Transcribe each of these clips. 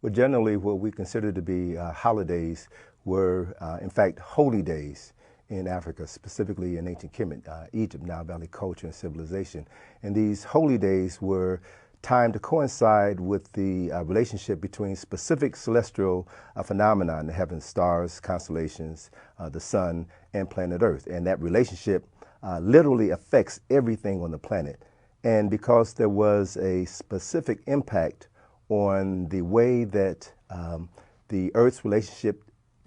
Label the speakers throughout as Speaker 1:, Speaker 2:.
Speaker 1: Well, generally, what we consider to be holidays were, in fact, holy days in Africa, specifically in ancient Kemet, Egypt, Nile Valley culture and civilization. And these holy days were timed to coincide with the relationship between specific celestial phenomena in the heavens, stars, constellations, the sun, and planet Earth. And that relationship literally affects everything on the planet. And because there was a specific impact on the way that the Earth's relationship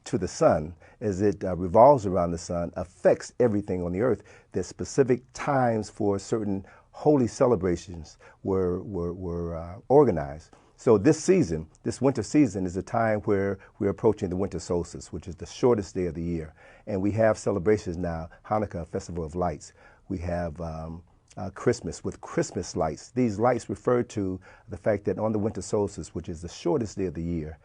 Speaker 1: to the sun, as it revolves around the sun, affects everything on the Earth, that specific times for certain holy celebrations were organized. So this season, this winter season, is a time where we're approaching the winter solstice, which is the shortest day of the year. And we have celebrations now, Hanukkah, Festival of Lights. We have Christmas with Christmas lights. These lights refer to the fact that on the winter solstice, which is the shortest day of the year,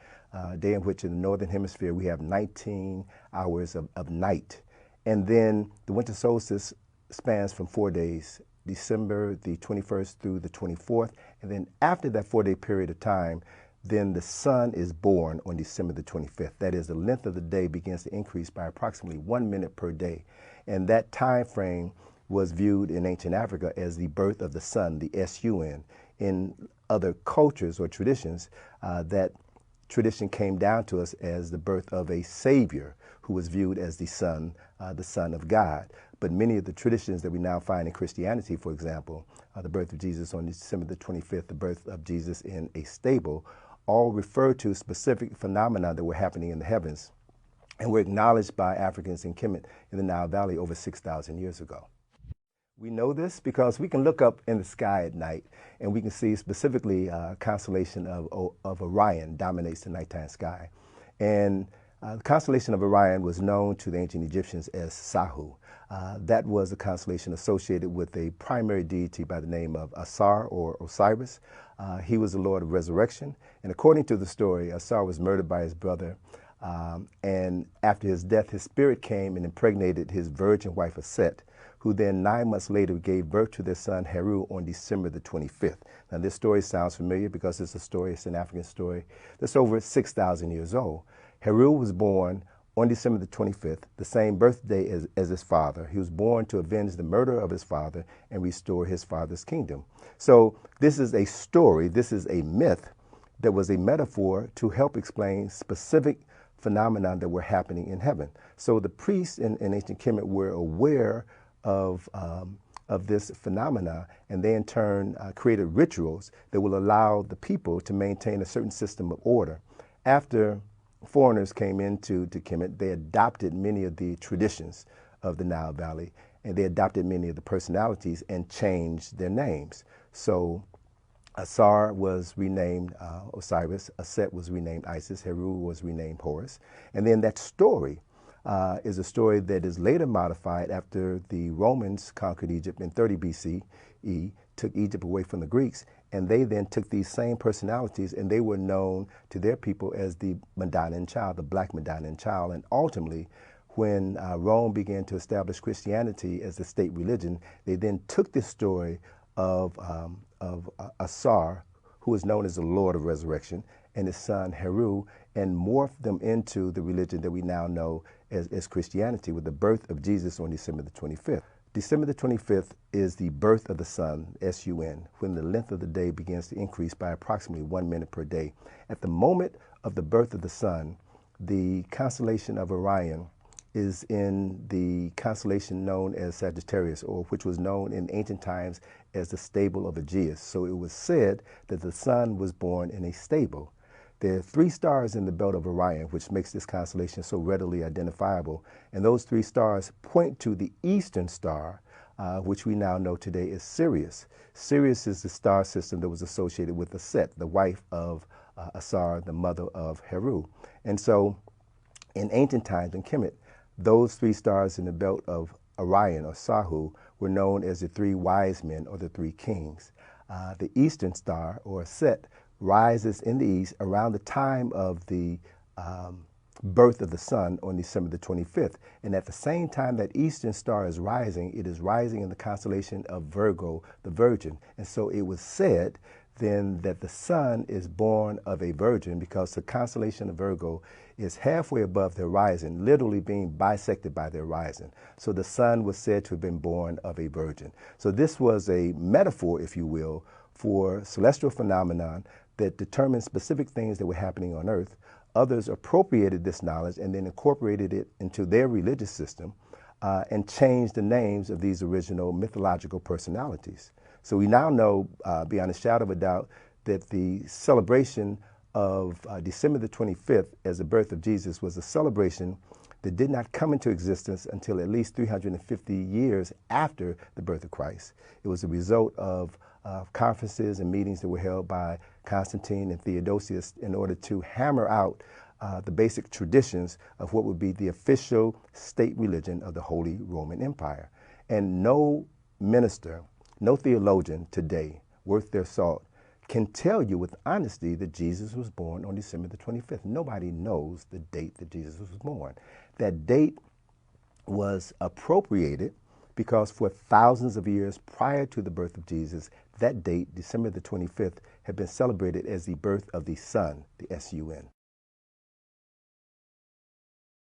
Speaker 1: day in which in the northern hemisphere we have 19 hours of night. And then the winter solstice spans from 4 days, December the 21st through the 24th. And then after that 4-day period of time, then the sun is born on December the 25th. That is, the length of the day begins to increase by approximately 1 minute per day. And that time frame was viewed in ancient Africa as the birth of the sun, the sun. In other cultures or traditions, that tradition came down to us as the birth of a savior who was viewed as the Son of God. But many of the traditions that we now find in Christianity, for example, the birth of Jesus on December the 25th, the birth of Jesus in a stable, all refer to specific phenomena that were happening in the heavens and were acknowledged by Africans in Kemet in the Nile Valley over 6,000 years ago. We know this because we can look up in the sky at night and we can see specifically a constellation of Orion dominates the nighttime sky. And the constellation of Orion was known to the ancient Egyptians as Sahu. That was a constellation associated with a primary deity by the name of Asar or Osiris. He was the Lord of resurrection. And according to the story, Asar was murdered by his brother. And after his death, his spirit came and impregnated his virgin wife, Set, who then 9 months later gave birth to their son Heru on December the 25th. Now this story sounds familiar because it's a story, it's an African story that's over 6,000 years old. Heru was born on December the 25th, the same birthday as his father. He was born to avenge the murder of his father and restore his father's kingdom. So this is a story, this is a myth that was a metaphor to help explain specific phenomena that were happening in heaven. So the priests in ancient Kemet were aware of this phenomena, and they in turn created rituals that will allow the people to maintain a certain system of order. After foreigners came into Kemet, they adopted many of the traditions of the Nile Valley, and they adopted many of the personalities and changed their names. So Asar was renamed Osiris, Aset was renamed Isis, Heru was renamed Horus, and then that story is a story that is later modified after the Romans conquered Egypt in 30 BCE, took Egypt away from the Greeks, and they then took these same personalities and they were known to their people as the Madonnan child, the Black Madonnan child. And ultimately, when Rome began to establish Christianity as the state religion, they then took this story of Asar, who is known as the Lord of Resurrection, and his son Heru, and morphed them into the religion that we now know as Christianity, with the birth of Jesus on December the 25th. December the 25th is the birth of the sun, sun, when the length of the day begins to increase by approximately 1 minute per day. At the moment of the birth of the sun, the constellation of Orion is in the constellation known as Sagittarius, or which was known in ancient times as the stable of Aegeus. So it was said that the sun was born in a stable. There are 3 stars in the belt of Orion, which makes this constellation so readily identifiable. And those 3 stars point to the eastern star, which we now know today is Sirius. Sirius is the star system that was associated with Set, the wife of Asar, the mother of Heru. And so in ancient times in Kemet, those 3 stars in the belt of Orion, or Sahu, were known as the 3 wise men, or the 3 kings. The eastern star, or Set, rises in the east around the time of the birth of the sun on December the 25th. And at the same time that eastern star is rising, it is rising in the constellation of Virgo, the Virgin. And so it was said then that the sun is born of a virgin, because the constellation of Virgo is halfway above the horizon, literally being bisected by the horizon. So the sun was said to have been born of a virgin. So this was a metaphor, if you will, for celestial phenomenon that determined specific things that were happening on earth. Others appropriated this knowledge and then incorporated it into their religious system and changed the names of these original mythological personalities. So we now know, beyond a shadow of a doubt, that the celebration of December the 25th as the birth of Jesus was a celebration that did not come into existence until at least 350 years after the birth of Christ. It was a result of conferences and meetings that were held by Constantine and Theodosius in order to hammer out the basic traditions of what would be the official state religion of the Holy Roman Empire. And no minister, no theologian today worth their salt can tell you with honesty that Jesus was born on December the 25th. Nobody knows the date that Jesus was born. That date was appropriated because for thousands of years prior to the birth of Jesus, that date, December the 25th, had been celebrated as the birth of the sun, the S-U-N.